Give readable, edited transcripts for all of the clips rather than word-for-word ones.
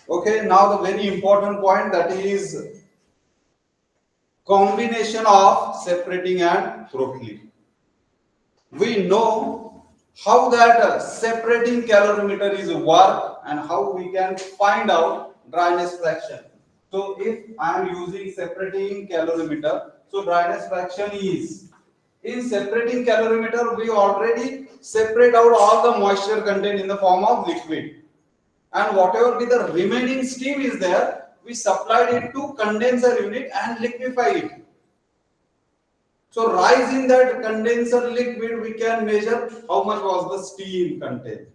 Okay, now the very important point, that is combination of separating and throttling. We know how that separating calorimeter is work and how we can find out dryness fraction. So if I am using separating calorimeter, so dryness fraction is, in separating calorimeter we already separate out all the moisture content in the form of liquid, and whatever be the remaining steam is there, we supplied it to condenser unit and liquefy it. So rise in that condenser liquid, we can measure how much was the steam content.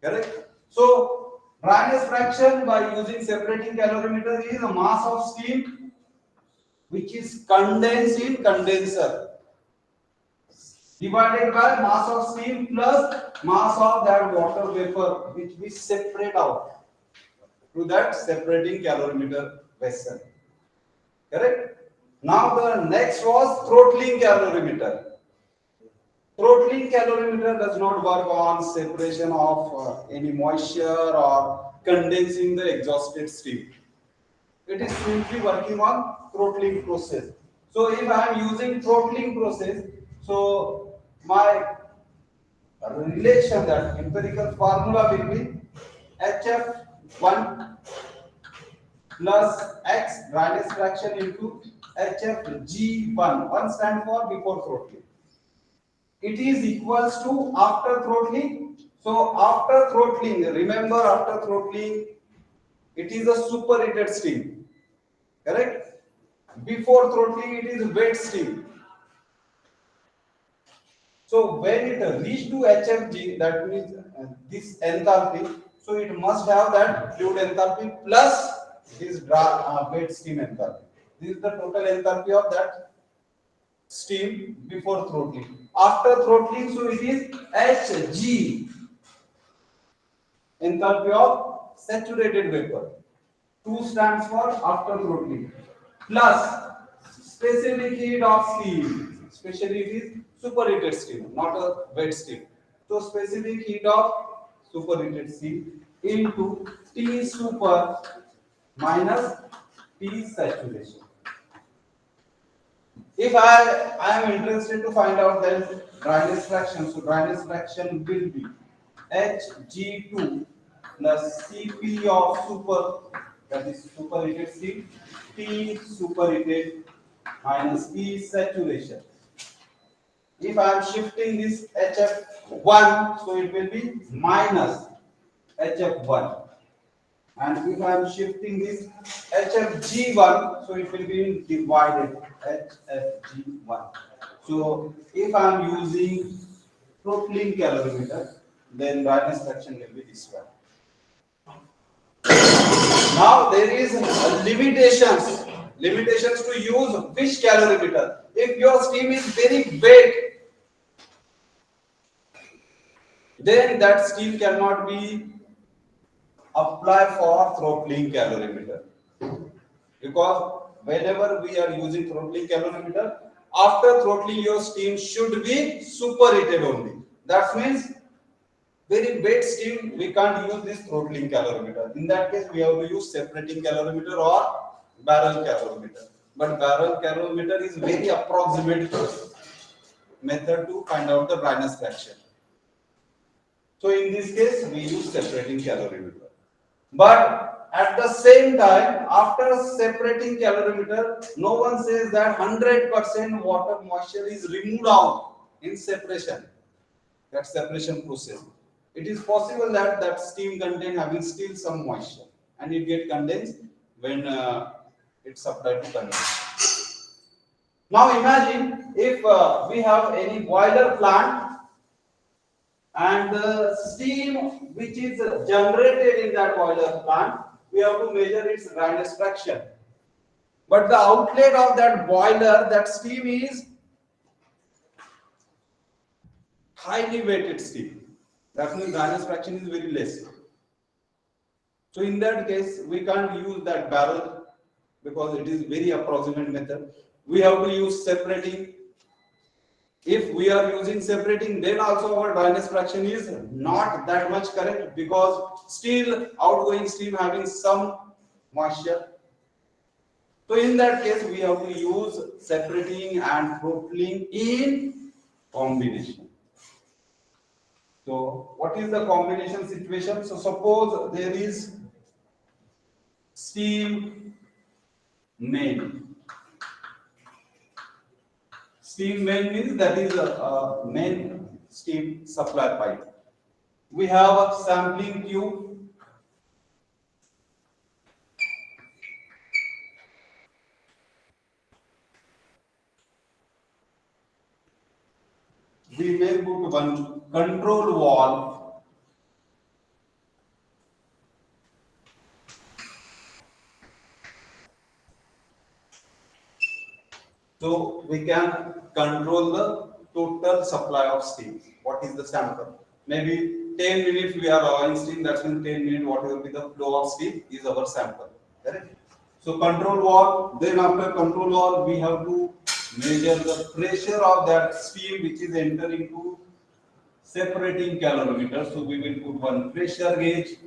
Correct? So dryness fraction by using separating calorimeter is a mass of steam which is condensed in condenser divided by mass of steam plus mass of that water vapor which we separate out to that separating calorimeter vessel. Correct? Now the next was throttling calorimeter. Throttling calorimeter does not work on separation of any moisture or condensing the exhausted steam. It is simply working on throttling process. So if I am using throttling process, so my relation, that empirical formula will be HF1 plus X dryness fraction into HFG1. One stand for before throttling. It is equals to after throttling. So after throttling, remember after throttling, it is a superheated steam. Correct? Before throttling, it is wet steam. So when it reach to HFG, that means this enthalpy, so it must have that fluid enthalpy plus this wet steam enthalpy. This is the total enthalpy of that steam before throttling. After throttling, so it is Hg, enthalpy of saturated vapor. 2 stands for after throttling. Plus specific heat of steam. Especially it is superheated steam, not a wet steam. So specific heat of superheated steam into T super minus T saturation. If I am interested to find out then dryness fraction, so dryness fraction will be Hg2 plus Cp of super, that is superheated steam, T superheated minus T saturation. If I am shifting this HF1, so it will be minus HF1. And if I am shifting this HFG1, so it will be divided HFG1. So if I am using throttling calorimeter, then dryness fraction will be this one. Now there is limitations to use which calorimeter. If your steam is very wet, then that steam cannot be applied for throttling calorimeter. Because whenever we are using throttling calorimeter, after throttling your steam should be superheated only. That means very wet steam we can't use this throttling calorimeter. In that case we have to use separating calorimeter or barrel calorimeter. But barrel calorimeter is very approximate method to find out the dryness fraction. So in this case we use separating calorimeter. But at the same time, after separating calorimeter, no one says that 100% water moisture is removed out in separation. That separation process. It is possible that that steam contain having still some moisture and it get condensed when it's supplied to condenser. Now imagine if we have any boiler plant and the steam which is generated in that boiler plant, we have to measure its dryness fraction. But the outlet of that boiler, that steam is highly weighted steam. That means dryness fraction is very less. So in that case, we can't use that barrel because it is very approximate method. We have to use separating If we are using separating, then also our dryness fraction is not that much correct, because still outgoing steam having some moisture. So in that case, we have to use separating and throttling in combination. So what is the combination situation? So suppose there is steam main. Steam main means that is a main steam supply pipe. We have a sampling tube. We may put one control valve. So we can control the total supply of steam. What is the sample? Maybe 10 minutes we are allowing steam, that's means 10 minutes whatever be the flow of steam is our sample. Correct? So control valve, then after control valve we have to measure the pressure of that steam which is entering to separating calorimeter. So we will put one pressure gauge.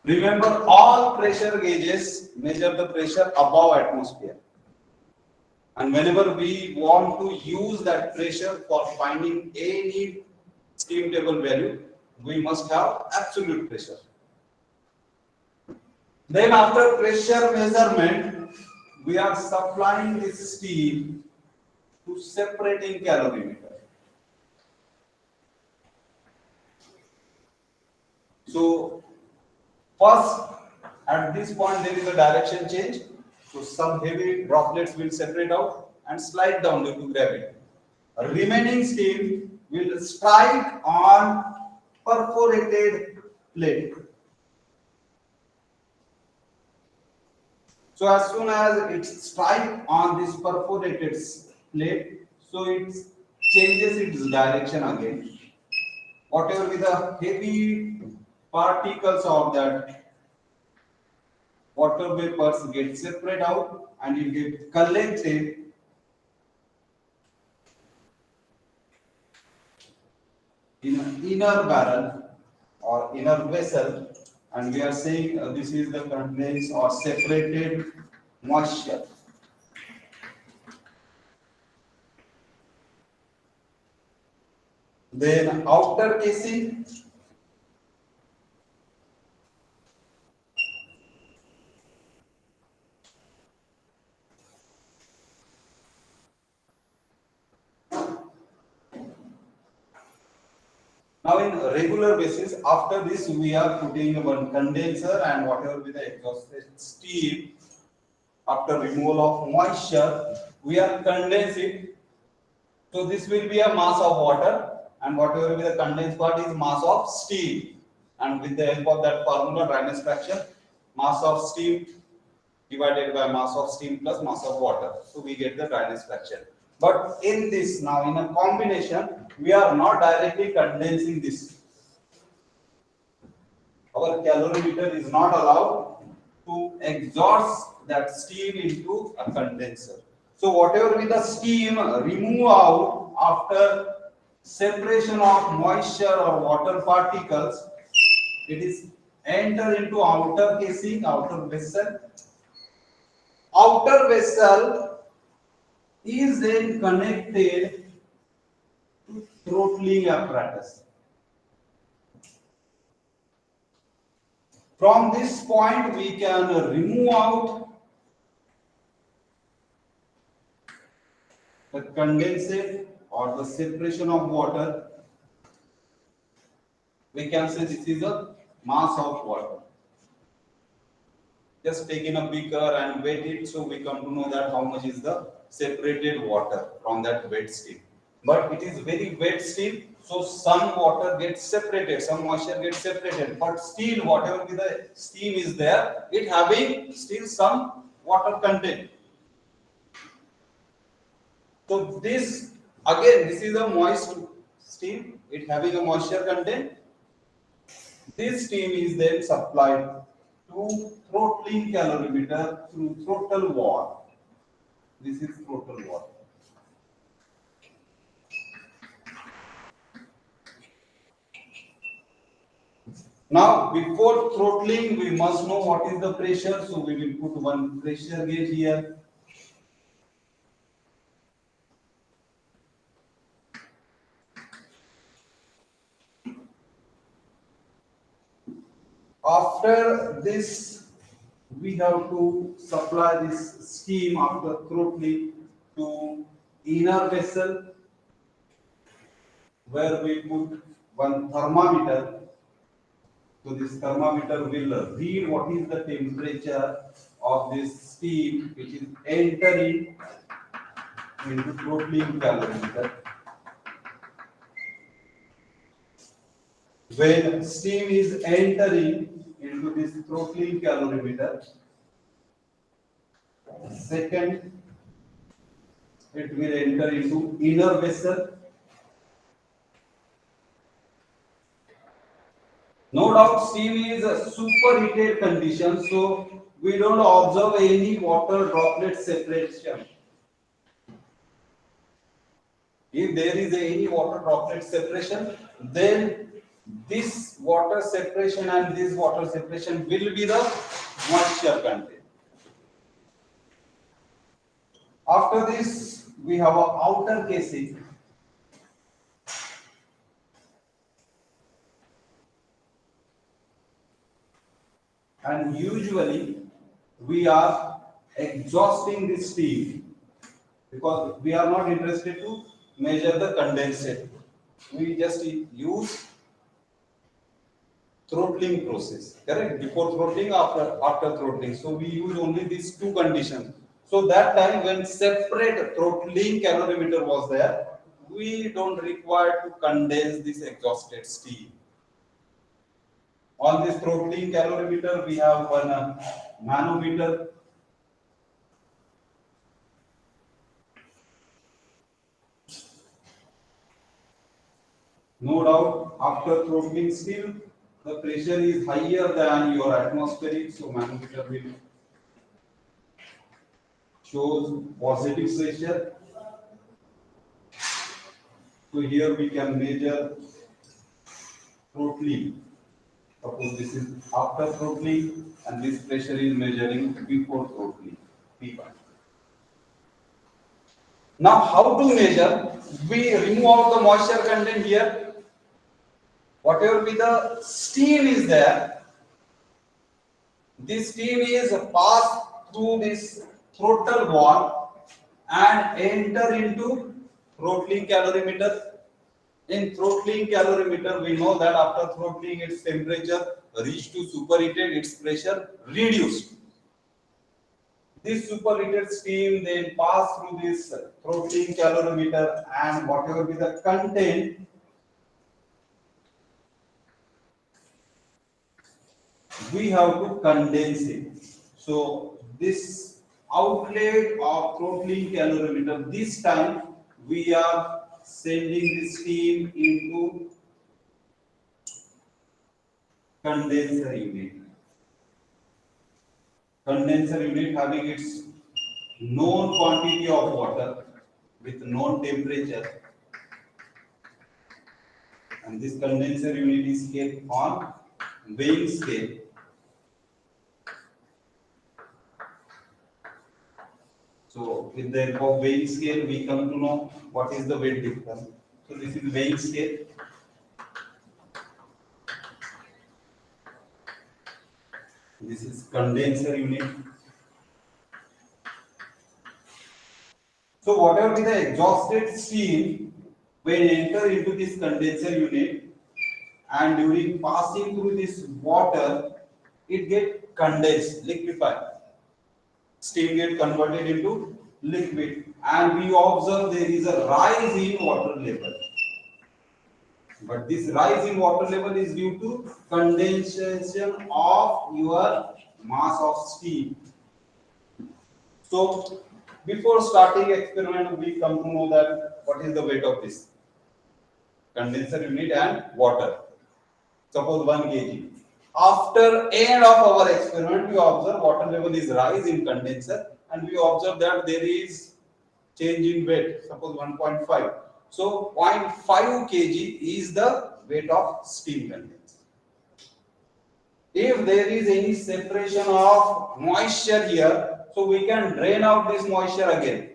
Remember, all pressure gauges measure the pressure above atmosphere. And whenever we want to use that pressure for finding any steam table value, we must have absolute pressure. Then after pressure measurement, we are supplying this steam to separating calorimeter. So first, at this point there is a direction change. So some heavy droplets will separate out and slide down due to gravity. Remaining steam will strike on perforated plate. So as soon as it strikes on this perforated plate, so it changes its direction again. Whatever with the heavy particles of that water vapors get separated out and it get collected in an inner barrel or inner vessel, and we are saying this is the condensed or separated moisture. Then outer casing, now in regular basis, after this we are putting one condenser and whatever with the exhausted steam, after removal of moisture, we are condensing. So this will be a mass of water, and whatever will be the condensed part is mass of steam. And with the help of that formula, dryness fraction, mass of steam divided by mass of steam plus mass of water. So we get the dryness fraction. But in this now, in a combination, we are not directly condensing this. Our calorimeter is not allowed to exhaust that steam into a condenser. So whatever with the steam remove out after separation of moisture or water particles, it is enter into outer casing, outer vessel. Outer vessel is then connected to throttling apparatus. From this point we can remove out the condensate or the separation of water. We can say this is a mass of water. Just take in a beaker and wet it, so we come to know that how much is the separated water from that wet steam. But it is very wet steam, so some water gets separated, some moisture gets separated, but still whatever the steam is there, it having still some water content. So this again, this is a moist steam, it having a moisture content. This steam is then supplied to throttling calorimeter through throttle wall. This is throttle wall. Now, before throttling, we must know what is the pressure. So we will put one pressure gauge here. After this, we have to supply this steam after throttling to inner vessel where we put one thermometer. So this thermometer will read what is the temperature of this steam which is entering into throttling calorimeter. When steam is entering into this throttling calorimeter, second it will enter into inner vessel. No doubt steam is a superheated condition, so we don't observe any water droplet separation. If there is any water droplet separation, then this water separation and this water separation will be the moisture content. After this, we have an outer casing. And usually we are exhausting this steam because we are not interested to measure the condensate. We just use throttling process, correct? Before throttling, after throttling. So we use only these two conditions. So that time when separate throttling calorimeter was there, we don't require to condense this exhausted steam. On this throttling calorimeter, we have one manometer. No doubt, after throttling still, the pressure is higher than your atmospheric, so manometer will shows positive pressure. So here we can measure throttling. Suppose this is after throttling and this pressure is measuring before throttling. P1. Now how to measure? We remove out the moisture content here. Whatever be the steam is there, this steam is passed through this throttle wall and enter into throttling calorimeter. In throttling calorimeter, we know that after throttling, its temperature reached to superheated, its pressure reduced. This superheated steam then pass through this throttling calorimeter and whatever be the content, we have to condense it. So this outlet of throttling calorimeter, this time we are sending the steam into condenser unit. Condenser unit having its known quantity of water with known temperature, and this condenser unit is kept on weighing scale. So with the help of weighing scale, we come to know what is the weight difference. So this is weighing scale. This is condenser unit. So whatever be the exhausted steam, when enter into this condenser unit and during passing through this water, it get condensed, liquefied. Steam get converted into liquid, and we observe there is a rise in water level. But this rise in water level is due to condensation of your mass of steam. So before starting experiment, we come to know that what is the weight of this condenser unit and water. Suppose 1 kg. After end of our experiment, we observe water level is rise in condenser, and we observe that there is change in weight, suppose 1.5. So 0.5 kg is the weight of steam condenser. If there is any separation of moisture here, so we can drain out this moisture again.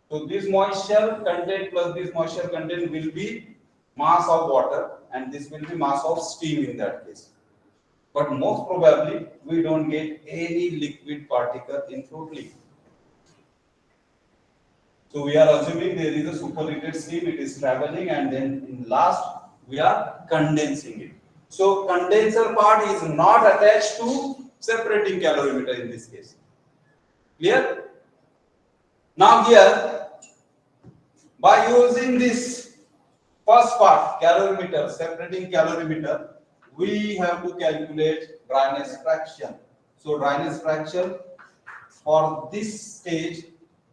So this moisture content plus this moisture content will be mass of water, and this will be mass of steam in that case. But most probably we don't get any liquid particle in throttling. So we are assuming there is a superheated steam, it is traveling, and then in last we are condensing it. So condenser part is not attached to separating calorimeter in this case. Clear? Now here, by using this first part, calorimeter, separating calorimeter, we have to calculate dryness fraction. So dryness fraction for this stage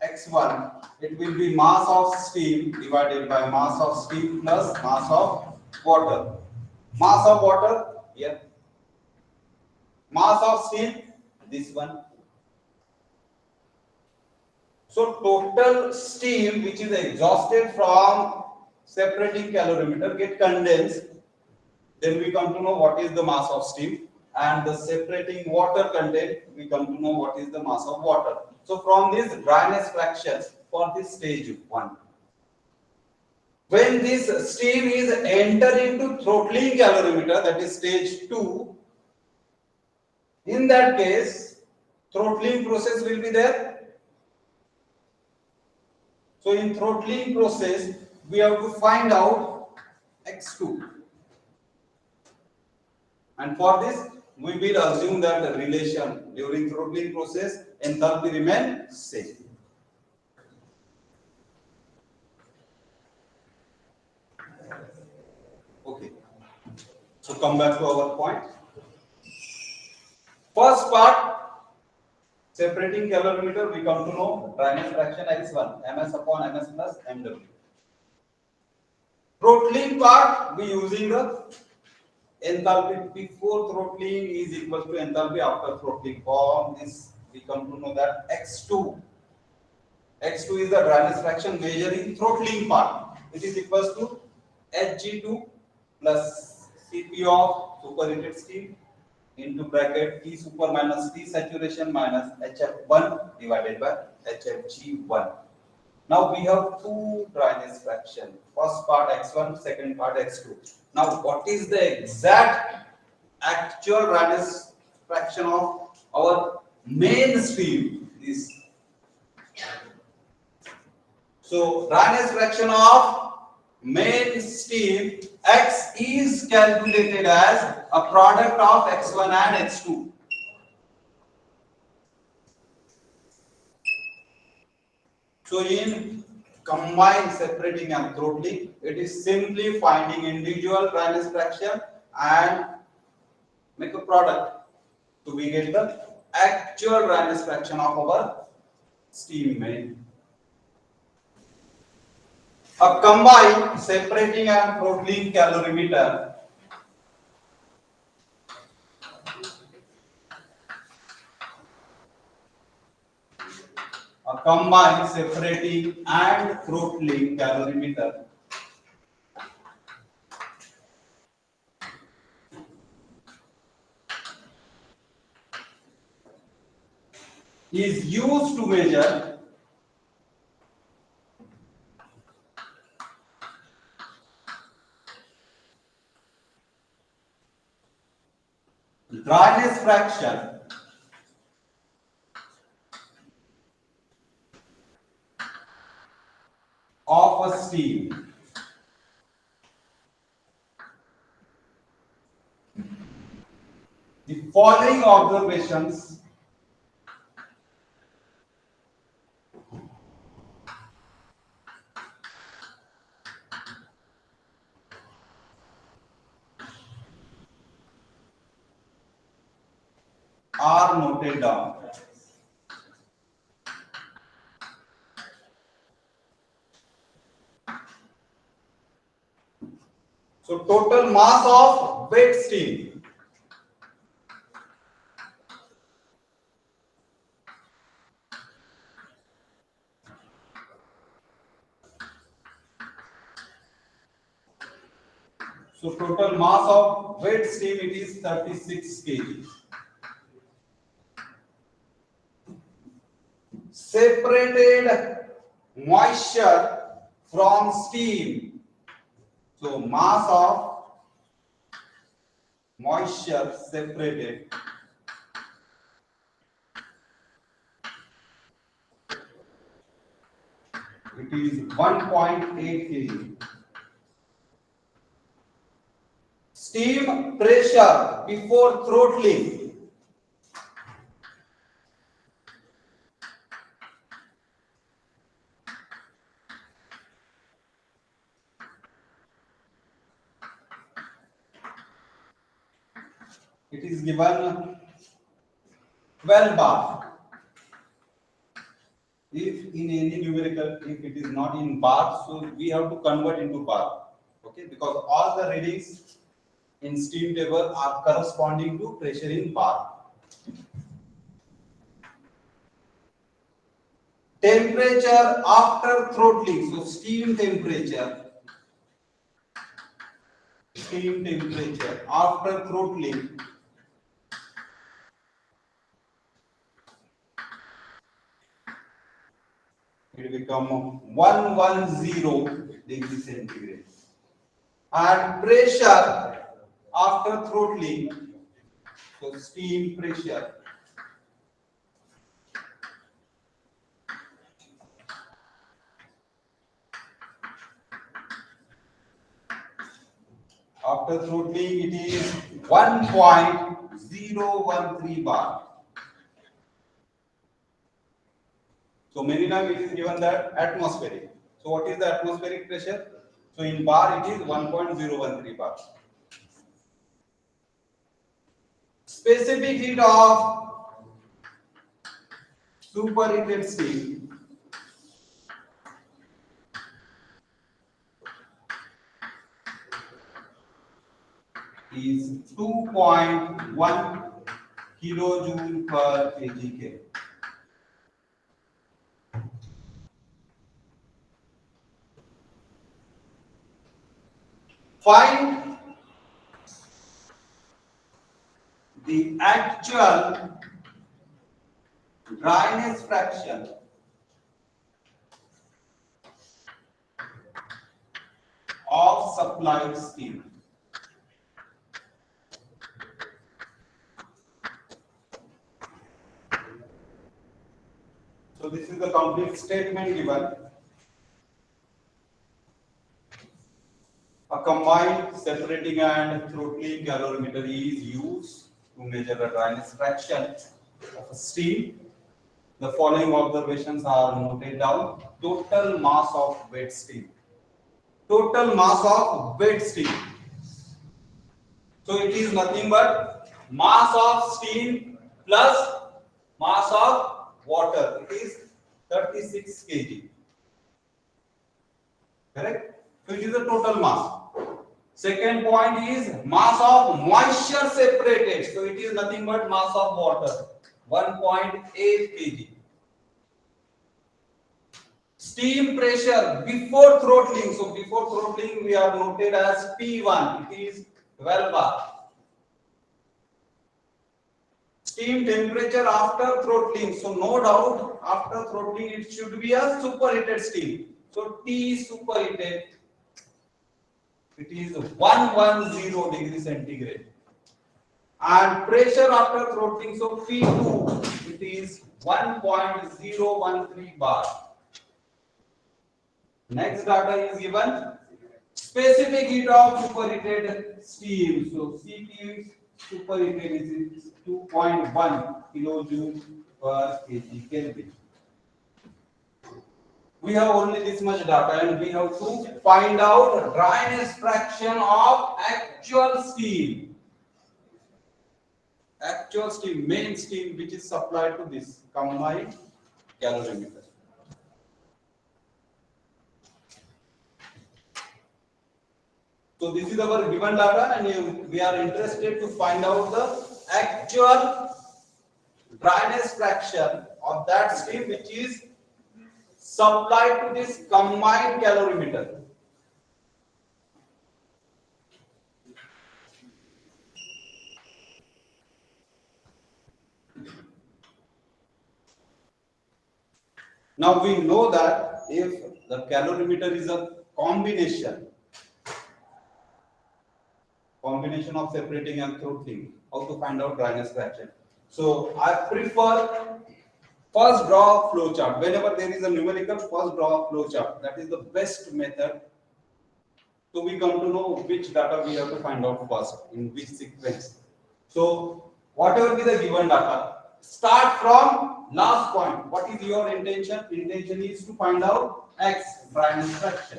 x1, it will be mass of steam divided by mass of steam plus mass of water. Mass of water here, mass of steam this one. So total steam which is exhausted from separating calorimeter get condensed. Then we come to know what is the mass of steam, and the separating water content we come to know what is the mass of water. So from this dryness fraction for this stage 1, when this steam is entering to throttling calorimeter, that is stage 2, in that case throttling process will be there. So in throttling process we have to find out x2, and for this we will assume that the relation during throttling process enthalpy remain same. Okay, so come back to our point. First part, separating calorimeter, we come to know dryness fraction x1, ms upon ms plus mw. Throttling part, we using the enthalpy before throttling is equal to enthalpy after throttling. From this we come to know that x2 is the dryness fraction measuring throttling part. It is equals to Hg2 plus Cp of superheated steam into bracket T super minus T saturation minus HF1 divided by HFG1. Now we have two dryness fraction. First part x1, second part x2. Now what is the exact actual dryness fraction of our main stream? Is so dryness fraction of main steam x is calculated as a product of x1 and x2. So in combined separating and throttling, it is simply finding individual dryness fraction and make a product. So we get the actual dryness fraction of our steam main. A combined separating and throttling calorimeter calorimeter is used to measure dryness fraction of a steam. The following observations are noted down. So total mass of wet steam So total mass of wet steam it is 36 kg. Separated moisture from steam. So mass of moisture separated it is 1.8 kg. Steam pressure before throttling. It is given 12 bar. If in any numerical, if it is not in bar, so we have to convert into bar. Okay, because all the readings in steam table are corresponding to pressure in bar. Temperature after throttling. So steam temperature after throttling it will become 110 degrees centigrade. And pressure after throttling, so steam pressure after throttling it is 1.013 bar. So many times it is given that atmospheric. So what is the atmospheric pressure? So in bar it is 1.013 bar. Specific heat of superheated steam is 2.1 kilojoule per kg. Find the actual dryness fraction of supplied steam. So this is the complete statement given. A combined separating and throttling calorimeter is used to measure the dryness fraction of steam. The following observations are noted down. Total mass of wet steam. Total mass of wet steam. So it is nothing but mass of steam plus mass of water. It is 36 kg. Correct? So it is the total mass. Second point is mass of moisture separated. So it is nothing but mass of water. 1.8 kg. Steam pressure before throttling. So before throttling we are noted as P1. It is 12 bar. Steam temperature after throttling. So no doubt after throttling it should be a superheated steam. So T superheated. It is 110 degrees centigrade. And pressure after throttling. So P2 it is 1.013 bar. Next data is given. Specific heat of superheated steam. So CP superheated is 2.1 kilojoule per kg Kelvin. We have only this much data and we have to find out dryness fraction of actual steam. Actual steam, main steam which is supplied to this combined calorimeter. So this is our given data and we are interested to find out the actual dryness fraction of that steam which is supplied to this combined calorimeter. Now we know that if the calorimeter is a combination of separating and throttling, how to find out dryness fraction. So I prefer first draw a flow chart. Whenever there is a numerical, first draw a flow chart. That is the best method. So we come to know which data we have to find out first, in which sequence. So whatever be the given data, start from last point. What is your intention? Intention is to find out X dryness fraction.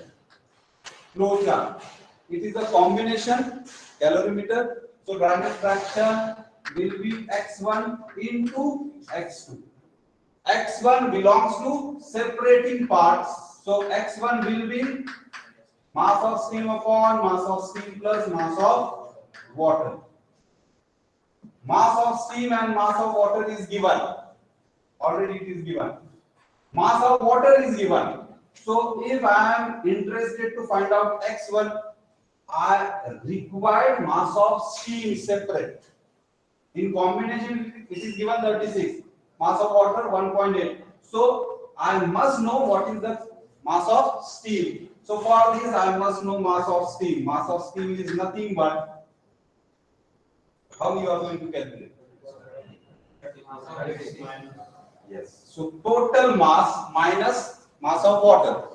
Flow chart. It is a combination calorimeter. So dryness fraction will be x1 into x2. x1 belongs to separating parts. So x1 will be mass of steam upon mass of steam plus mass of water. Mass of steam and mass of water is given. Already it is given. Mass of water is given. So if I am interested to find out x1, I require mass of steam separate. In combination, it is given 36. Mass of water 1.8. So I must know what is the mass of steam. So for this, I must know mass of steam. Mass of steam is nothing but, how you are going to calculate? Yes. So total mass minus mass of water.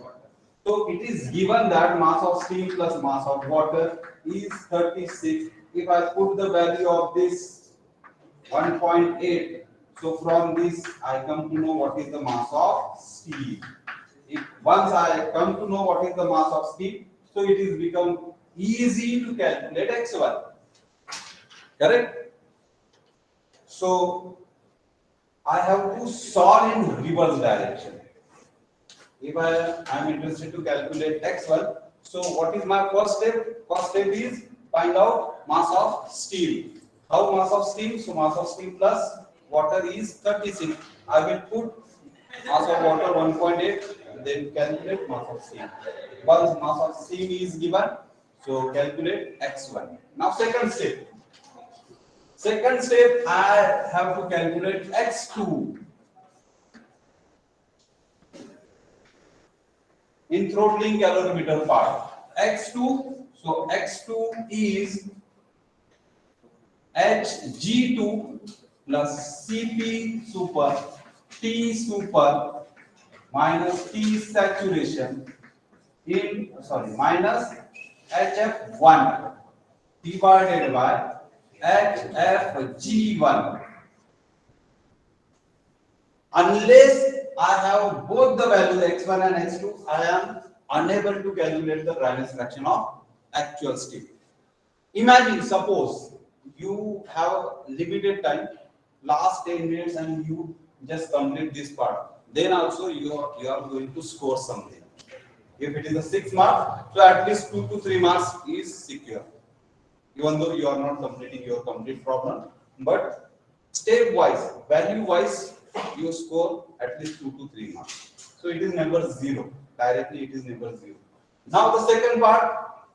So it is given that mass of steam plus mass of water is 36. If I put the value of this 1.8, so from this I come to know what is the mass of steam. If once I come to know what is the mass of steam, so it is become easy to calculate x1. Correct? So I have to solve in reverse direction. If I am interested to calculate x1, so what is my first step? First step is find out mass of steam. How mass of steam? So mass of steam plus water is 36. I will put mass of water 1.8, then calculate mass of steam. Once mass of steam is given, so calculate x1. Now second step. Second step, I have to calculate x2. In throttling calorimeter part, x2, so x2 is Hg2 plus Cp super T super minus T saturation minus HF1 divided by HFG1. Unless I have both the values x1 and x2, I am unable to calculate the dryness fraction of actual steam. Imagine, suppose you have limited time, last 10 minutes, and you just complete this part. Then also you are going to score something. If it is a 6 marks, so at least 2 to 3 marks is secure. Even though you are not completing your complete problem, but step wise, value wise, you score at least 2 to 3 marks. So it is never 0. Directly it is never 0. Now the second part,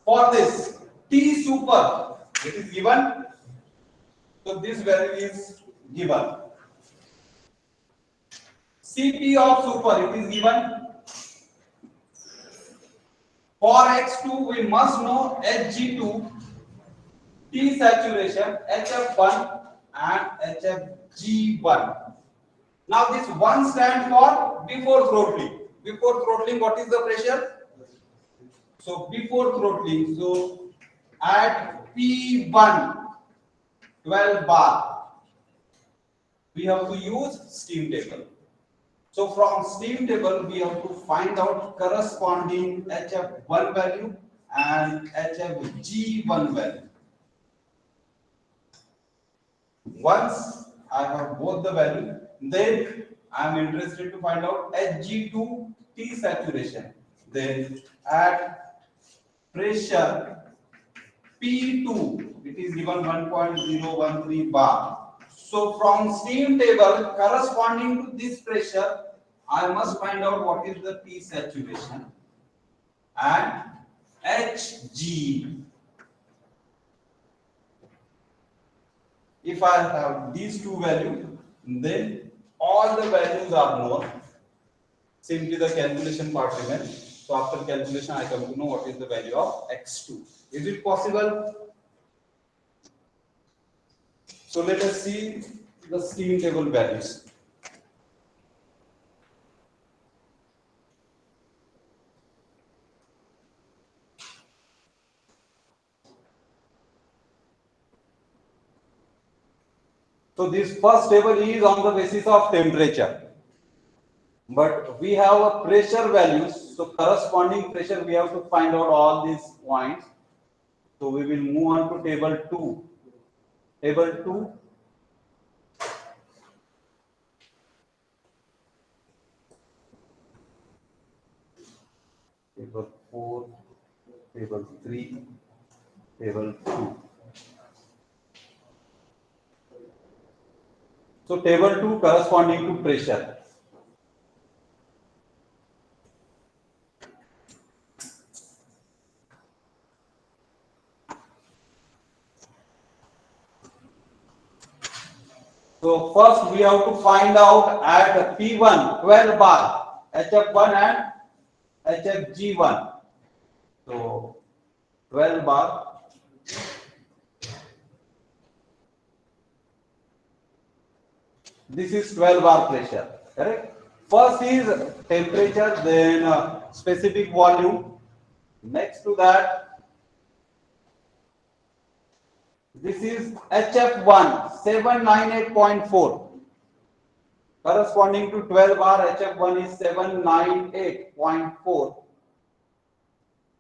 for this T super, it is given. So this value is given. Cp of super, it is given. For x2, we must know Hg2, T saturation, HF1 and HFG1. Now this 1 stands for before throttling. Before throttling, what is the pressure? So before throttling, so at P1, 12 bar, we have to use steam table. So from steam table, we have to find out corresponding HF1 value and HFG1 value. Once I have both the value, then I am interested to find out Hg2 T saturation. Then at pressure P2, it is given 1.013 bar. So from steam table corresponding to this pressure, I must find out what is the T saturation and Hg. If I have these two values, then all the values are known. simply the calculation part remains. So after calculation, I come to know what is the value of x2. Is it possible? So let us see the steam table values. So this first table is on the basis of temperature. But we have a pressure values, so corresponding pressure we have to find out all these points. So we will move on to table 2. Table 2. Table 4, table 3, table 2. So table 2 corresponding to pressure. So first we have to find out at P1 12 bar HF1 and HFG1. So 12 bar. This is 12 bar pressure, correct? First is temperature, then specific volume. Next to that, this is HF1 798.4. Corresponding to 12 bar, HF1 is 798.4.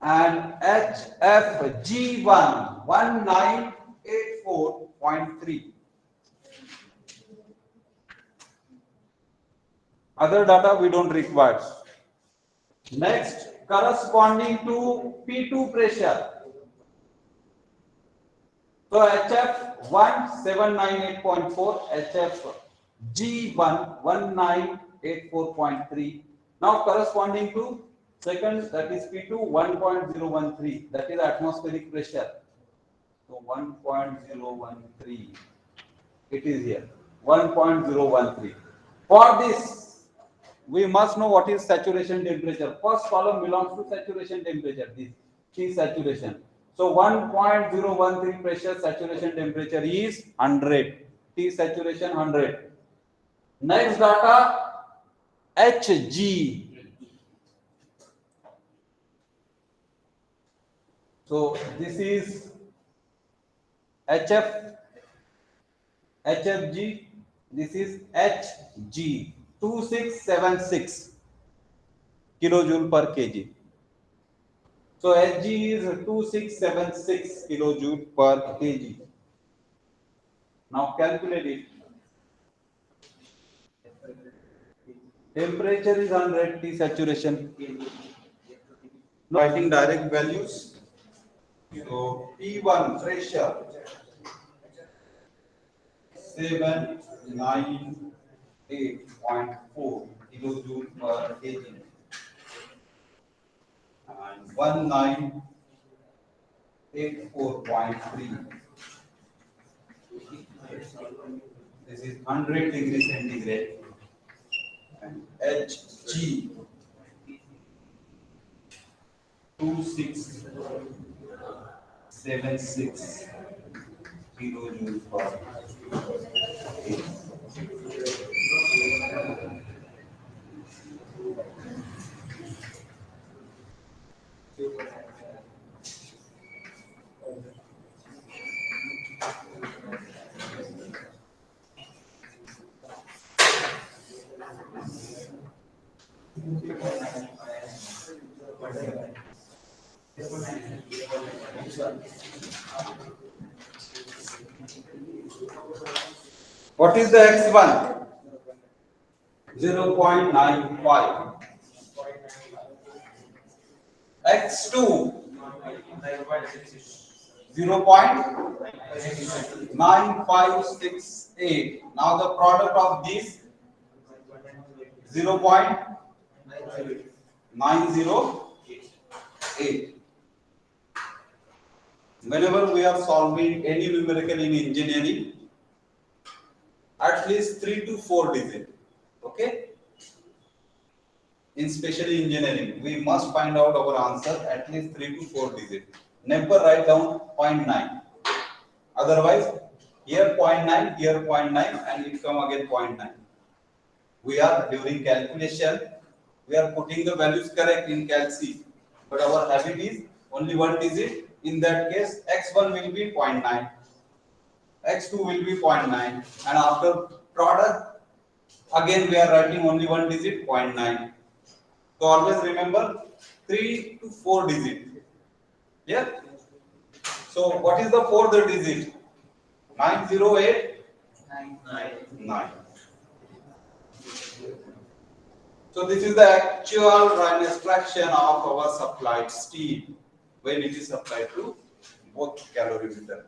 And HFG1 1984.3. Other data we don't require. Next, corresponding to P2 pressure. So HF1 798.4, HFG1 1984.3. Now corresponding to second, that is P2 1.013, that is atmospheric pressure. So 1.013, it is here 1.013. For this, we must know what is saturation temperature. First column belongs to saturation temperature, this T saturation. So 1.013 pressure, saturation temperature is 100. T saturation 100. Next data, Hg. So this is HF, HFG, this is Hg, 2676 kilojoule per kg. So Hg is 2676 kilojoule per kg. Now calculate it. Temperature is 100, T saturation. Writing direct values. So P1 pressure 798.4 kilojoule per kg and 1984.3. This is 100 degrees centigrade. And Hg 2676 kilojoule per kg. What is the X1? 0.95. X2 0.9568. Now the product of these 0.908. Whenever we are solving any numerical in engineering, at least 3 to 4 digits. Okay. in specially engineering, we must find out our answer at least 3 to 4 digits. Never write down 0.9. Otherwise, here 0.9, here 0.9, and it come again 0.9. We are during calculation, we are putting the values correct in calc, but our habit is only one digit. In that case, x1 will be 0.9, x2 will be 0.9, and after product, again we are writing only one digit 0.9. So always remember 3 to 4 digit. Yeah. So what is the fourth digit? 90899. So this is the actual Rhine extraction of our supplied steel when it is supplied to both calorimeter.